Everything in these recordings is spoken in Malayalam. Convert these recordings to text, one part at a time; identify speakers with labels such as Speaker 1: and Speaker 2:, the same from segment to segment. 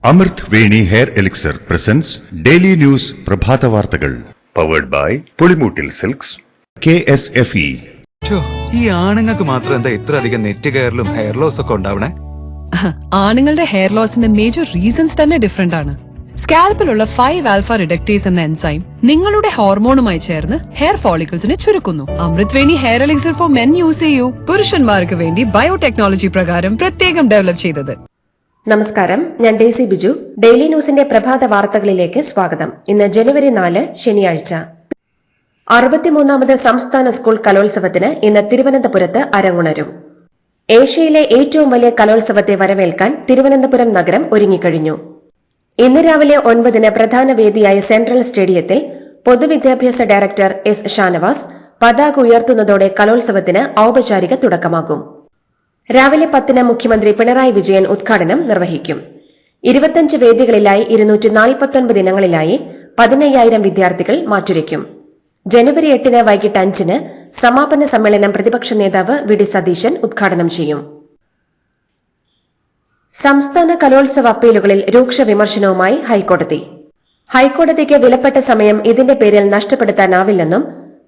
Speaker 1: അമൃത് Veni hair elixir presents daily news പ്രഭാത വാർത്തകൾ powered by Pulimoottil silks KSFE.
Speaker 2: ഈ ആണുങ്ങൾക്ക് മാത്രം എന്താ ഇത്ര അധികം നെറ്റ് കയറലും ഹെയർ ലോസ് ഒക്കെ ഉണ്ടാവണേ?
Speaker 3: ആണുങ്ങളുടെ ഹെയർ ലോസിന്റെ മേജർ റീസൺസ് തന്നെ ഡിഫറെന്റ് ആണ്. സ്കാൽപ്പിലുള്ള 5 ആൽഫ റിഡക്ടേസ് എന്ന എൻസൈം നിങ്ങളുടെ ഹോർമോണുമായി ചേർന്ന് ഹെയർ ഫോളിക്കിൾസിനെ ചുരുക്കുന്നു. Amrut Veni hair elixir for men use ചെയ്യൂ. പുരുഷന്മാർക്ക് വേണ്ടി ബയോടെക്നോളജി പ്രകാരം പ്രത്യേകം ഡെവലപ്പ് ചെയ്തത്.
Speaker 4: നമസ്കാരം, ഞാൻ ഡേസി ബിജു. ഡെയിലി ന്യൂസിന്റെ പ്രഭാത വാർത്തകളിലേക്ക് സ്വാഗതം. ഇന്ന് ജനുവരി 4 ശനിയാഴ്ച. 63ാമത് സംസ്ഥാന സ്കൂൾ കലോത്സവത്തിന് ഇന്ന് തിരുവനന്തപുരത്ത് അരങ്ങുണരും. ഏഷ്യയിലെ ഏറ്റവും വലിയ കലോത്സവത്തെ വരവേൽക്കാൻ തിരുവനന്തപുരം നഗരം ഒരുങ്ങിക്കഴിഞ്ഞു. ഇന്ന് രാവിലെ 9-ന് പ്രധാന വേദിയായ സെൻട്രൽ സ്റ്റേഡിയത്തിൽ പൊതുവിദ്യാഭ്യാസ ഡയറക്ടർ എസ് ഷാനവാസ് പതാക ഉയർത്തുന്നതോടെ കലോത്സവത്തിന് ഔപചാരിക തുടക്കമാകും. രാവിലെ 10-ന് മുഖ്യമന്ത്രി പിണറായി വിജയൻ ഉദ്ഘാടനം നിർവഹിക്കും. 25 വേദികളിലായി 249 ഇനങ്ങളിലായി 15,000 വിദ്യാർത്ഥികൾ മാറ്റുരയ്ക്കും. ജനുവരി 8-ന് വൈകിട്ട് 5-ന് സമാപന സമ്മേളനം പ്രതിപക്ഷ നേതാവ് വി.ഡി. സതീശൻ ഉദ്ഘാടനം ചെയ്യും. സംസ്ഥാന കലോത്സവ അപ്പീലുകളിൽ രൂക്ഷ വിമർശനവുമായി ഹൈക്കോടതി. ഹൈക്കോടതിക്ക് വിലപ്പെട്ട സമയം ഇതിന്റെ പേരിൽ നഷ്ടപ്പെടുത്താനാവില്ലെന്നും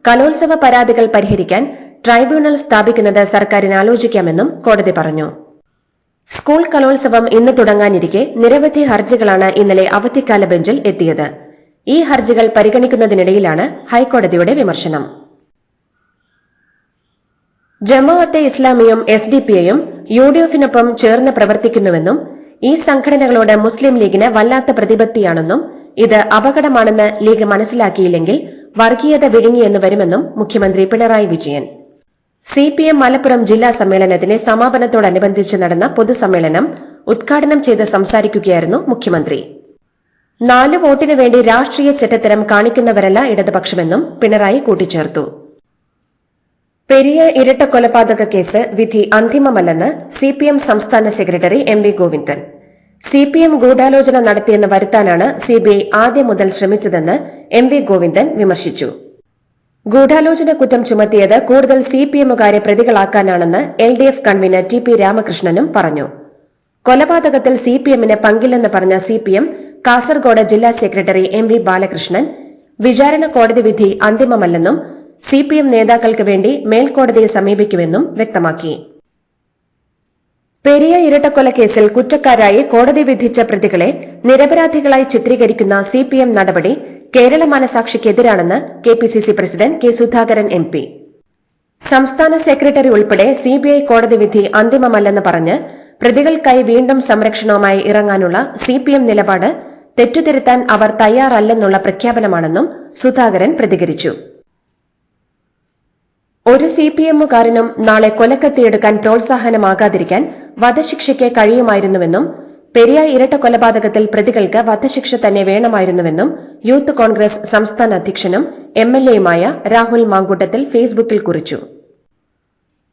Speaker 4: കലോത്സവ പരാതികൾ പരിഹരിക്കാൻ ട്രൈബ്യൂണൽ സ്ഥാപിക്കുന്നത് സർക്കാരിന് ആലോചിക്കാമെന്നും കോടതി പറഞ്ഞു. സ്കൂൾ കലോത്സവം ഇന്ന് തുടങ്ങാനിരിക്കെ നിരവധി ഹർജികളാണ് ഇന്നലെ അവധിക്കാല ബെഞ്ചിൽ എത്തിയത്. ഈ ഹർജികൾ പരിഗണിക്കുന്നതിനിടയിലാണ് ഹൈക്കോടതിയുടെ വിമർശനം. ജമാഅത്തെ ഇസ്ലാമിയും SDPIയും UDFനൊപ്പം ചേർന്ന് പ്രവർത്തിക്കുന്നുവെന്നും ഈ സംഘടനകളോട് മുസ്ലിം ലീഗിന് വല്ലാത്ത പ്രതിപത്തിയാണെന്നും ഇത് അപകടമാണെന്ന് ലീഗ് മനസ്സിലാക്കിയില്ലെങ്കിൽ വർഗീയത വിഴുങ്ങിയെന്ന് വരുമെന്നും മുഖ്യമന്ത്രി പിണറായി വിജയൻ. CPM മലപ്പുറം ജില്ലാ സമ്മേളനത്തിന്റെ സമാപനത്തോടനുബന്ധിച്ച് നടന്ന പൊതുസമ്മേളനം ഉദ്ഘാടനം ചെയ്ത് സംസാരിക്കുകയായിരുന്നു മുഖ്യമന്ത്രി. 4 വോട്ടിനു വേണ്ടി രാഷ്ട്രീയ ചെറ്റത്തരം കാണിക്കുന്നവരല്ല ഇടതുപക്ഷമെന്നും പിണറായി കൂട്ടിച്ചേർത്തു. പെരിയ ഇരട്ടക്കൊലപാതക കേസ് വിധി അന്തിമമല്ലെന്ന് CPM സംസ്ഥാന സെക്രട്ടറി MV ഗോവിന്ദൻ. CPM ഗൂഢാലോചന നടത്തിയെന്ന് വരുത്താനാണ് CBI ആദ്യം മുതൽ ശ്രമിച്ചതെന്ന് MV ഗോവിന്ദൻ വിമർശിച്ചു. ഗൂഢാലോചന കുറ്റം ചുമത്തിയത് കൂടുതൽ CPMകാരെ പ്രതികളാക്കാനാണെന്ന് LDF കൺവീനർ TP രാമകൃഷ്ണനും പറഞ്ഞു. കൊലപാതകത്തിൽ CPMന് പങ്കില്ലെന്ന് പറഞ്ഞ CPM കാസർഗോഡ് ജില്ലാ സെക്രട്ടറി MV ബാലകൃഷ്ണൻ വിചാരണ കോടതി വിധി അന്തിമമല്ലെന്നും CPM നേതാക്കൾക്ക് വേണ്ടി മേൽക്കോടതിയെ സമീപിക്കുമെന്നും വ്യക്തമാക്കി. പെരിയ ഇരട്ടക്കൊലക്കേസിൽ കുറ്റക്കാരായി കോടതി വിധിച്ച പ്രതികളെ നിരപരാധികളായി ചിത്രീകരിക്കുന്ന CPM നടപടി കേരള മനസാക്ഷിക്കെതിരാണെന്ന് KPCC president K. Sudhakaran MP. സംസ്ഥാന സെക്രട്ടറി ഉൾപ്പെടെ CBI കോടതി വിധി അന്തിമമല്ലെന്ന് പറഞ്ഞ് പ്രതികൾക്കായി വീണ്ടും സംരക്ഷണവുമായി ഇറങ്ങാനുള്ള CPM നിലപാട് തെറ്റുതിരുത്താൻ അവർ തയ്യാറല്ലെന്നുള്ള പ്രഖ്യാപനമാണെന്നും സുധാകരൻ പ്രതികരിച്ചു. ഒരു CPMകാരനും നാളെ കൊലക്കത്തിയെടുക്കാൻ പ്രോത്സാഹനമാകാതിരിക്കാൻ വധശിക്ഷയ്ക്ക് കഴിയുമായിരുന്നുവെന്നും പെരിയ ഇരട്ട കൊലപാതകത്തിൽ പ്രതികൾക്ക് വധശിക്ഷ തന്നെ വേണമായിരുന്നുവെന്നും യൂത്ത് കോൺഗ്രസ് സംസ്ഥാന അധ്യക്ഷനും MLAയുമായ രാഹുൽ മാങ്കൂട്ടത്തിൽ ഫേസ്ബുക്കിൽ കുറിച്ചു.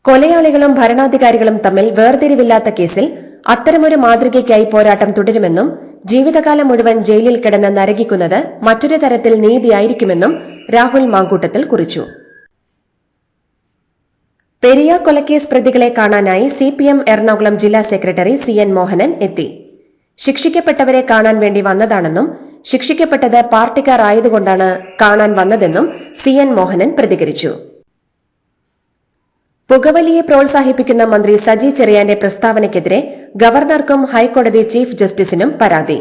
Speaker 4: കൊലയാളികളും ഭരണാധികാരികളും തമ്മിൽ വേർതിരിവില്ലാത്ത കേസിൽ അത്തരമൊരു മാതൃകയ്ക്കായി പോരാട്ടം തുടരുമെന്നും ജീവിതകാലം മുഴുവൻ ജയിലിൽ കിടന്ന് നരകിക്കുന്നത് മറ്റൊരു തരത്തിൽ നീതിയായിരിക്കുമെന്നും രാഹുൽ മാങ്കൂട്ടത്തിൽ കുറിച്ചു. പെരിയ കൊലക്കേസ് പ്രതികളെ കാണാനായി CPM എറണാകുളം ജില്ലാ സെക്രട്ടറി CN മോഹനൻ എത്തി. ശിക്ഷിക്കപ്പെട്ടവരെ കാണാൻ വേണ്ടി വന്നതാണെന്നും ശിക്ഷിക്കപ്പെട്ടത് പാർട്ടിക്കാർ ആയതുകൊണ്ടാണ് കാണാൻ വന്നതെന്നും CN മോഹനൻ പ്രതികരിച്ചു. പുകവലിയെ പ്രോത്സാഹിപ്പിക്കുന്ന മന്ത്രി സജി ചെറിയാന്റെ പ്രസ്താവനയ്ക്കെതിരെ ഗവർണർക്കും ഹൈക്കോടതി ചീഫ് ജസ്റ്റിസിനും പരാതി.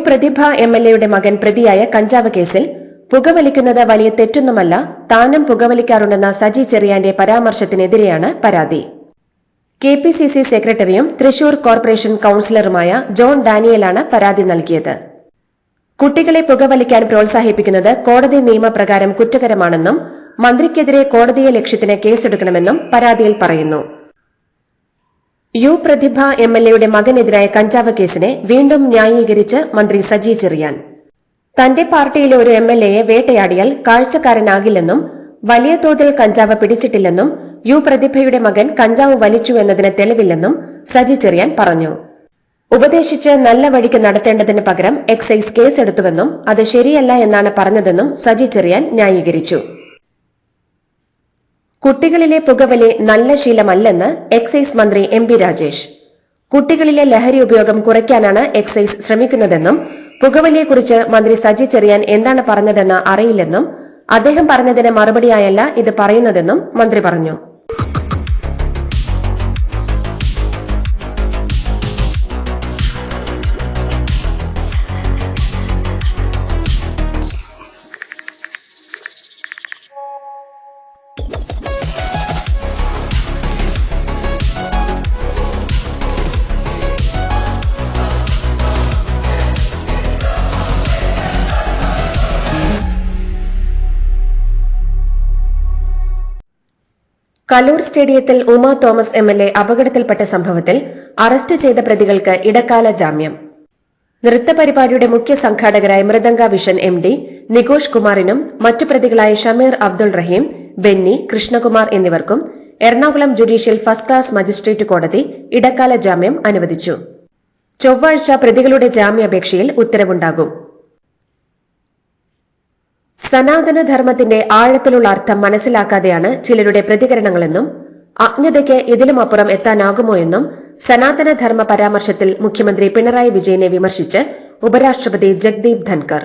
Speaker 4: പ്രതിഭ MLAയുടെ മകൻ പ്രതിയായ കഞ്ചാവ് കേസിൽ പുകവലിക്കുന്നത് വലിയ തെറ്റൊന്നുമല്ല, താനും പുകവലിക്കാറുണ്ടെന്ന സജി ചെറിയാന്റെ പരാമർശത്തിനെതിരെയാണ് പരാതി. KPCC സെക്രട്ടറിയും തൃശൂർ കോർപ്പറേഷൻ കൌൺസിലറുമായ ജോൺ ഡാനിയലാണ് പരാതി നൽകിയത്. കുട്ടികളെ പുകവലിക്കാൻ പ്രോത്സാഹിപ്പിക്കുന്നത് കോടതി നിയമപ്രകാരം കുറ്റകരമാണെന്നും മന്ത്രിക്കെതിരെ കോടതിയെ ലക്ഷ്യത്തിന് കേസെടുക്കണമെന്നും പരാതിയിൽ പറയുന്നു. പ്രതിഭ MLAയുടെ മകനെതിരായ കഞ്ചാവ് കേസിനെ വീണ്ടും ന്യായീകരിച്ച് മന്ത്രി സജി ചെറിയാൻ. തന്റെ പാർട്ടിയിലെ ഒരു MLAയെ വേട്ടയാടിയാൽ കാഴ്ചക്കാരനാകില്ലെന്നും വലിയ തോതിൽ കഞ്ചാവ് പിടിച്ചിട്ടില്ലെന്നും പ്രതിഭയുടെ മകൻ കഞ്ചാവ് വലിച്ചു എന്നതിന് തെളിവില്ലെന്നും സജി ചെറിയാൻ പറഞ്ഞു. ഉപദേശിച്ച് നല്ല വഴിക്ക് നടത്തേണ്ടതിന് പകരം എക്സൈസ് കേസെടുത്തുവെന്നും അത് ശരിയല്ല എന്നാണ് പറഞ്ഞതെന്നും സജി ചെറിയാൻ ന്യായീകരിച്ചു. കുട്ടികളിലെ പുകവലി നല്ല ശീലമല്ലെന്ന് എക്സൈസ് മന്ത്രി MP രാജേഷ്. കുട്ടികളിലെ ലഹരി ഉപയോഗം കുറയ്ക്കാനാണ് എക്സൈസ് ശ്രമിക്കുന്നതെന്നും പുകവലിയെക്കുറിച്ച് മന്ത്രി സജി ചെറിയാൻ എന്താണ് പറഞ്ഞതെന്ന് അറിയില്ലെന്നും അദ്ദേഹം പറഞ്ഞതിന് മറുപടിയായല്ല ഇത് പറയുന്നതെന്നും മന്ത്രി പറഞ്ഞു. കലൂർ സ്റ്റേഡിയത്തിൽ ഉമാ തോമസ് MLA അപകടത്തിൽപ്പെട്ട സംഭവത്തിൽ അറസ്റ്റ് ചെയ്ത പ്രതികൾക്ക് ഇടക്കാല ജാമ്യം. നൃത്തപരിപാടിയുടെ മുഖ്യ സംഘാടകരായ മൃദംഗ വിഷൻ MD നികോഷ് കുമാറിനും മറ്റു പ്രതികളായ ഷമീർ അബ്ദുൾ റഹീം, ബെന്നി, കൃഷ്ണകുമാർ എന്നിവർക്കും Ernakulam judicial first class magistrate കോടതി ഇടക്കാല ജാമ്യം അനുവദിച്ചു. ചൊവ്വാഴ്ച പ്രതികളുടെ ജാമ്യാപേക്ഷയിൽ ഉത്തരവുണ്ടാകും. സനാതനധർമ്മത്തിന്റെ ആഴത്തിലുള്ള അർത്ഥം മനസ്സിലാക്കാതെയാണ് ചിലരുടെ പ്രതികരണങ്ങളെന്നും അജ്ഞതയ്ക്ക് ഇതിലുമപ്പുറം എത്താനാകുമോ എന്നും സനാതനധർമ്മ പരാമർശത്തിൽ മുഖ്യമന്ത്രി പിണറായി വിജയനെ വിമർശിച്ച് ഉപരാഷ്ട്രപതി ജഗ്ദീപ് ധൻകർ.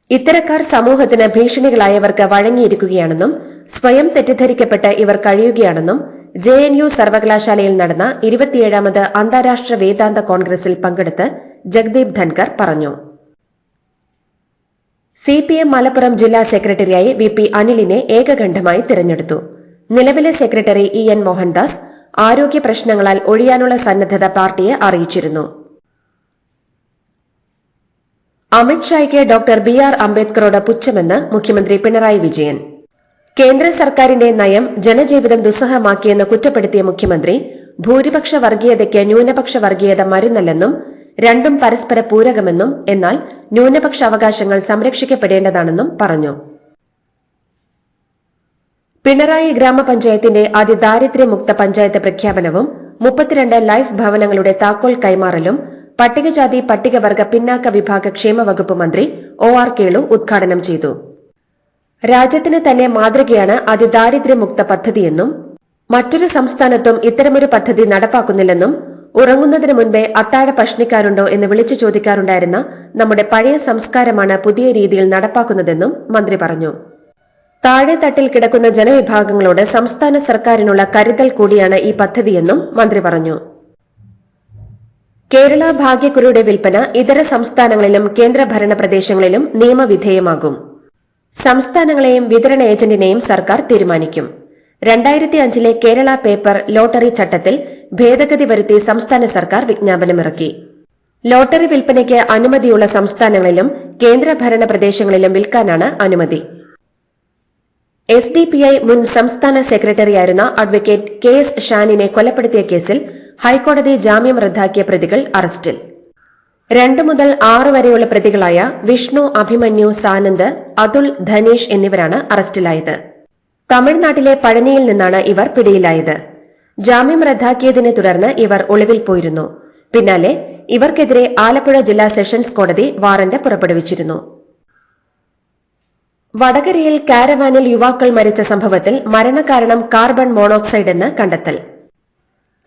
Speaker 4: ഇത്തരക്കാർ സമൂഹത്തിന് ഭീഷണികളായവർക്ക് വഴങ്ങിയിരിക്കുകയാണെന്നും സ്വയം തെറ്റിദ്ധരിക്കപ്പെട്ട് ഇവർ കഴിയുകയാണെന്നും JNU സർവകലാശാലയിൽ നടന്ന 27ാമത് അന്താരാഷ്ട്ര വേദാന്ത കോൺഗ്രസിൽ പങ്കെടുത്ത് ജഗ്ദീപ് ധൻകർ പറഞ്ഞു. CPM മലപ്പുറം ജില്ലാ സെക്രട്ടറിയായി VP അനിലിനെ ഏകകണ്ഠമായി തിരഞ്ഞെടുത്തു. നിലവിലെ സെക്രട്ടറി EN മോഹൻദാസ് ആരോഗ്യ പ്രശ്നങ്ങളാൽ ഒഴിയാനുള്ള സന്നദ്ധത പാർട്ടിയെ അറിയിച്ചിരുന്നു. അമിത്ഷായ്ക്ക് ഡോക്ടർ BR അംബേദ്കറോട് പുച്ഛമെന്ന് മുഖ്യമന്ത്രി പിണറായി വിജയൻ. കേന്ദ്ര സർക്കാരിന്റെ നയം ജനജീവിതം ദുസ്സഹമാക്കിയെന്ന് കുറ്റപ്പെടുത്തിയ മുഖ്യമന്ത്രി ഭൂരിപക്ഷ വർഗീയതയ്ക്ക് ന്യൂനപക്ഷ വർഗീയത മരുന്നല്ലെന്നും രണ്ടും പരസ്പര പൂരകമെന്നും എന്നാൽ ന്യൂനപക്ഷ അവകാശങ്ങൾ സംരക്ഷിക്കപ്പെടേണ്ടതാണെന്നും പറഞ്ഞു. പിണറായി ഗ്രാമപഞ്ചായത്തിന്റെ അതിദാരിദ്ര്യമുക്ത പഞ്ചായത്ത് പ്രഖ്യാപനവും 32 ലൈഫ് ഭവനങ്ങളുടെ താക്കോൽ കൈമാറലും പട്ടികജാതി പട്ടികവർഗ പിന്നാക്ക വിഭാഗ ക്ഷേമ വകുപ്പ് മന്ത്രി OR കേളു ഉദ്ഘാടനം ചെയ്തു. രാജ്യത്തിന് തന്നെ മാതൃകയാണ് അതിദാരിദ്ര്യമുക്ത പദ്ധതിയെന്നും മറ്റൊരു സംസ്ഥാനത്തും ഇത്തരമൊരു പദ്ധതി നടപ്പാക്കുന്നില്ലെന്നും ഉറങ്ങുന്നതിന് മുൻപേ അത്താഴ പഷ്ണിക്കാരുണ്ടോ എന്ന് വിളിച്ചു ചോദിക്കാറുണ്ടായിരുന്ന നമ്മുടെ പഴയ സംസ്കാരമാണ് പുതിയ രീതിയിൽ നടപ്പാക്കുന്നതെന്നും മന്ത്രി പറഞ്ഞു. താഴെത്തട്ടിൽ കിടക്കുന്ന ജനവിഭാഗങ്ങളോട് സംസ്ഥാന സർക്കാരിനുള്ള കരുതൽ കൂടിയാണ് ഈ പദ്ധതിയെന്നും മന്ത്രി പറഞ്ഞു. കേരള ഭാഗ്യക്കുറിയുടെ വിൽപ്പന ഇതര സംസ്ഥാനങ്ങളിലും കേന്ദ്രഭരണ പ്രദേശങ്ങളിലും നിയമവിധേയമാകും. സംസ്ഥാനങ്ങളെയും വിതരണ ഏജന്റിനെയും സർക്കാർ തീരുമാനിക്കും. 2005 കേരള പേപ്പർ ലോട്ടറി ചട്ടത്തിൽ ഭേദഗതി വരുത്തി സംസ്ഥാന സർക്കാർ വിജ്ഞാപനമിറക്കി. ലോട്ടറി വിൽപ്പനയ്ക്ക് അനുമതിയുള്ള സംസ്ഥാനങ്ങളിലും കേന്ദ്രഭരണ പ്രദേശങ്ങളിലും വിൽക്കാനാണ് അനുമതി. SDPI മുൻ സംസ്ഥാന സെക്രട്ടറിയായിരുന്ന അഡ്വക്കേറ്റ് KS ഷാനിനെ കൊലപ്പെടുത്തിയ കേസിൽ ഹൈക്കോടതി ജാമ്യം റദ്ദാക്കിയ പ്രതികൾ അറസ്റ്റിൽ. 2 മുതൽ 6 വരെയുള്ള പ്രതികളായ വിഷ്ണു, അഭിമന്യു, സാനന്ദ്, അതുൽ, ധനേഷ് എന്നിവരാണ് അറസ്റ്റിലായത്. തമിഴ്നാട്ടിലെ പഴനിയിൽ നിന്നാണ് ഇവർ പിടിയിലായത്. ജാമ്യം റദ്ദാക്കിയതിനെ തുടർന്ന് ഇവർ ഒളിവിൽ പോയിരുന്നു. പിന്നാലെ ഇവർക്കെതിരെ ആലപ്പുഴ ജില്ലാ സെഷൻസ് കോടതി വാറന്റ് പുറപ്പെടുവിച്ചിരുന്നു. വടകരയിൽ കാരവാനിൽ യുവാക്കൾ മരിച്ച സംഭവത്തിൽ മരണകാരണം കാർബൺ മോണോക്സൈഡ് എന്ന് കണ്ടെത്തൽ.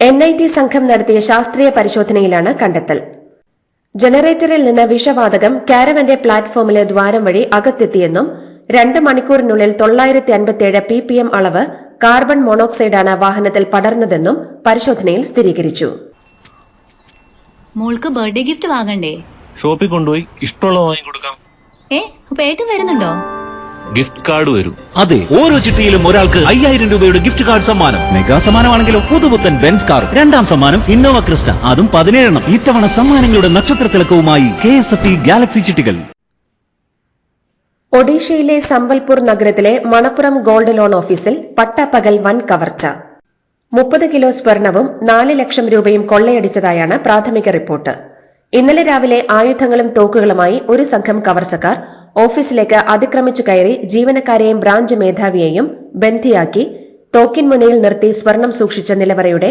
Speaker 4: NIT സംഘം നടത്തിയ ശാസ്ത്രീയ പരിശോധനയിലാണ് കണ്ടെത്തൽ. ജനറേറ്ററിൽ നിന്ന് വിഷവാതകം കാരവന്റെ പ്ലാറ്റ്ഫോമിലെ ദ്വാരം വഴി അകത്തെത്തിയെന്നും 2 മണിക്കൂറിനുള്ളിൽ 957 ppm അളവ് കാർബൺ മോണോക്സൈഡാണ് വാഹനത്തിൽ പടർന്നതെന്നും പരിശോധനയിൽ സ്ഥിരീകരിച്ചു.
Speaker 5: മോൾക്ക് ബർത്ത്ഡേ ഗിഫ്റ്റ് വാങ്ങണ്ടേ?
Speaker 6: ഷോപ്പിൽ കൊണ്ടുപോയി ഇഷ്ടമുള്ള വാങ്ങിക്കൊടുക്കാം.
Speaker 5: അപ്പൊ ഏട്ടൻ വരുന്നുണ്ടോ?
Speaker 6: ഗിഫ്റ്റ് കാർഡ് വരും.
Speaker 7: അതെ, ഓരോ ചിട്ടിയിലും ഒരാൾക്ക് 5000 രൂപയുടെ ഗിഫ്റ്റ് കാർഡ് സമ്മാനം. മെഗാ സമ്മാനമാണെങ്കിലോ പുതുപുത്തൻ ബെൻസ് കാർ. 2ാം സമ്മാനം ഇന്നോവ ക്രിസ്റ്റ, അതും 17 ഇത്തവണ സമ്മാനങ്ങളുടെ നക്ഷത്രത്തിലക്കവുമായി KSFE ഗാലക്സി ചിട്ടികൾ.
Speaker 4: ഒഡീഷയിലെ സംബൽപൂർ നഗരത്തിലെ മണപ്പുറം ഗോൾഡ് ലോൺ ഓഫീസിൽ പട്ടാപ്പകൽ വൻ കവർച്ച. 30 കിലോ സ്വർണവും 4 ലക്ഷം രൂപയും കൊള്ളയടിച്ചതായാണ് പ്രാഥമിക റിപ്പോർട്ട്. ഇന്നലെ രാവിലെ ആയുധങ്ങളും തോക്കുകളുമായി ഒരു സംഘം കവർച്ചക്കാർ ഓഫീസിലേക്ക് അതിക്രമിച്ചു കയറി ജീവനക്കാരെയും ബ്രാഞ്ച് മേധാവിയെയും ബന്ദിയാക്കി തോക്കിൻ മുനയിൽ നിർത്തി സ്വർണം സൂക്ഷിച്ച നിലവറയുടെ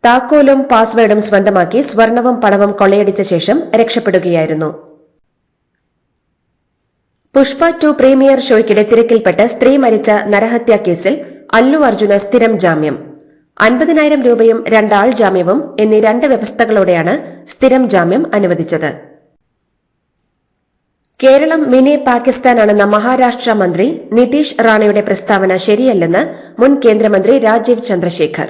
Speaker 4: താക്കോലും പാസ്വേഡും സ്വന്തമാക്കി സ്വർണവും പണവും കൊള്ളയടിച്ച ശേഷം രക്ഷപ്പെടുകയായിരുന്നു. പുഷ്പ 2 പ്രീമിയർ ഷോയ്ക്കിടെ തിരക്കിൽപ്പെട്ട് സ്ത്രീ മരിച്ച നരഹത്യാ കേസിൽ അല്ലു അർജുന സ്ഥിരം ജാമ്യം. 50,000 രൂപയും 2 ആൾ ജാമ്യവും എന്നീ 2 വ്യവസ്ഥകളോടെയാണ് സ്ഥിരം ജാമ്യം അനുവദിച്ചത്. കേരളം മിനി പാകിസ്ഥാനാണെന്ന മഹാരാഷ്ട്ര മന്ത്രി നിതീഷ് റാണയുടെ പ്രസ്താവന ശരിയല്ലെന്ന് മുൻ കേന്ദ്രമന്ത്രി രാജീവ് ചന്ദ്രശേഖർ.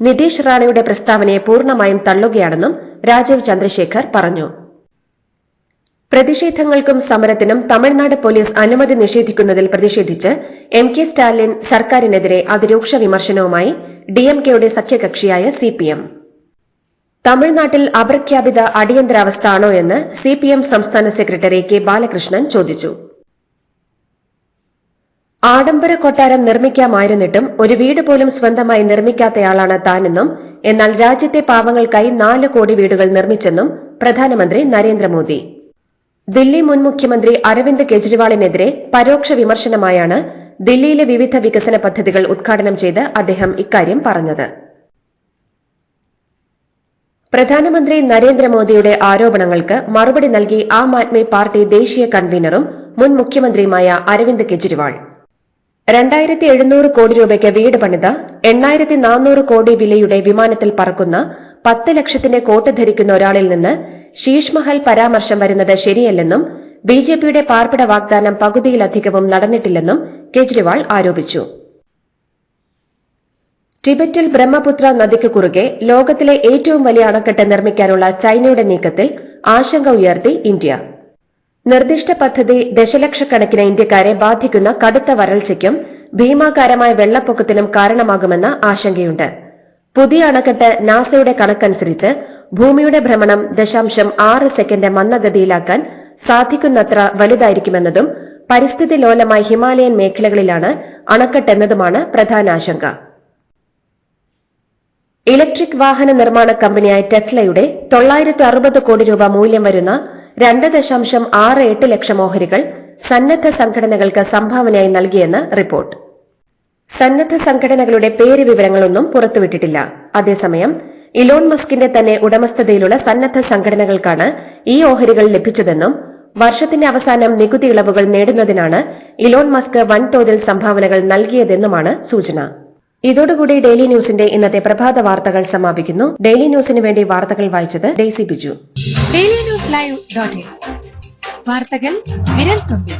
Speaker 4: നിതീഷ് റാണയുടെ പ്രസ്താവനയെ പൂർണ്ണമായും തള്ളുകയാണെന്നും രാജീവ് ചന്ദ്രശേഖർ പറഞ്ഞു. പ്രതിഷേധങ്ങൾക്കും സമരത്തിനും തമിഴ്നാട് പോലീസ് അനുമതി നിഷേധിക്കുന്നതിൽ പ്രതിഷേധിച്ച് MK സ്റ്റാലിൻ സർക്കാരിനെതിരെ അതിരൂക്ഷ വിമർശനവുമായി DMKയുടെ സഖ്യകക്ഷിയായ CPM. തമിഴ്നാട്ടിൽ അപ്രഖ്യാപിത അടിയന്തരാവസ്ഥ ആണോ എന്ന് CPM സംസ്ഥാന സെക്രട്ടറി K ബാലകൃഷ്ണൻ ചോദിച്ചു. ആഡംബര കൊട്ടാരം നിർമ്മിക്കാമായിരുന്നിട്ടും ഒരു വീട് പോലും സ്വന്തമായി നിർമ്മിക്കാത്തയാളാണ് താനെന്നും എന്നാൽ രാജ്യത്തെ പാവങ്ങൾക്കായി 4 കോടി വീടുകൾ നിർമ്മിച്ചെന്നും പ്രധാനമന്ത്രി നരേന്ദ്രമോദി. ദില്ലി മുൻ മുഖ്യമന്ത്രി അരവിന്ദ് കെജ്രിവാളിനെതിരെ പരോക്ഷ വിമർശനമായാണ് ദില്ലിയിലെ വിവിധ വികസന പദ്ധതികൾ ഉദ്ഘാടനം ചെയ്ത് അദ്ദേഹം ഇക്കാര്യം പറഞ്ഞത്. പ്രധാനമന്ത്രി നരേന്ദ്രമോദിയുടെ ആരോപണങ്ങൾക്ക് മറുപടി നൽകി ആം ആദ്മി പാർട്ടി ദേശീയ കൺവീനറും മുൻ മുഖ്യമന്ത്രിയുമായ അരവിന്ദ് കെജ്രിവാൾ 2700 കോടി രൂപയ്ക്ക് വീട് പണിത 8400 കോടി വിലയുടെ വിമാനത്തിൽ പറക്കുന്ന 10 ലക്ഷത്തിന്റെ കോട്ട് ധരിക്കുന്ന ഒരാളിൽ നിന്ന് ശീഷ് മഹൽ പരാമർശം വരുന്നത് ശരിയല്ലെന്നും BJPയുടെ പാർപ്പിട വാഗ്ദാനം പകുതിയിലധികവും നടന്നിട്ടില്ലെന്നും കെജ്രിവാൾ ആരോപിച്ചു. ടിബറ്റിൽ ബ്രഹ്മപുത്ര നദിക്ക് കുറുകെ ലോകത്തിലെ ഏറ്റവും വലിയ അണക്കെട്ട് നിർമ്മിക്കാനുള്ള ചൈനയുടെ നീക്കത്തിൽ ആശങ്ക ഉയർത്തി ഇന്ത്യ. നിർദ്ദിഷ്ട പദ്ധതി ദശലക്ഷക്കണക്കിന് ഇന്ത്യക്കാരെ ബാധിക്കുന്ന കടുത്ത വരൾച്ചയ്ക്കും ഭീമാകാരമായ വെള്ളപ്പൊക്കത്തിനും കാരണമാകുമെന്ന ആശങ്കയുണ്ട്. പുതിയ അണക്കെട്ട് നാസയുടെ കണക്കനുസരിച്ച് ഭൂമിയുടെ ഭ്രമണം 0.6 സെക്കൻഡ് മന്ദഗതിയിലാക്കാൻ സാധിക്കുന്നത്ര വലുതായിരിക്കുമെന്നതും പരിസ്ഥിതി ലോലമായ ഹിമാലയൻ മേഖലകളിലാണ് അണക്കെട്ടെന്നതുമാണ് പ്രധാന ആശങ്ക. ഇലക്ട്രിക് വാഹന നിർമ്മാണ കമ്പനിയായ ടെസ്ലയുടെ 960 കോടി രൂപ മൂല്യം വരുന്ന 2.68 ലക്ഷം ഓഹരികൾ സന്നദ്ധ സംഘടനകൾക്ക് സംഭാവനയായി നൽകിയെന്ന് റിപ്പോർട്ട്. സന്നദ്ധ സംഘടനകളുടെ പേര് വിവരങ്ങളൊന്നും പുറത്തുവിട്ടിട്ടില്ല. അതേസമയം ഇലോൺ മസ്കിന്റെ തന്നെ ഉടമസ്ഥതയിലുള്ള സന്നദ്ധ സംഘടനകൾക്കാണ് ഈ ഓഹരികൾ ലഭിച്ചതെന്നും വർഷത്തിന്റെ അവസാനം നികുതി ഇളവുകൾ നേടുന്നതിനാണ് ഇലോൺ മസ്ക് വൻതോതിൽ സംഭാവനകൾ നൽകിയതെന്നുമാണ് സൂചന. ഇതോടുകൂടി ഡെയിലി ന്യൂസിന്റെ ഇന്നത്തെ പ്രഭാത വാർത്തകൾ സമാപിക്കുന്നു. ഡെയിലി ന്യൂസിന് വേണ്ടി വാർത്തകൾ വായിച്ചത് ഡെയ്സി ബിജു.
Speaker 8: ഡെയിലി ന്യൂസ് ലൈവ്.in വാർത്തകൾ വിരൽ തുമ്പിൽ.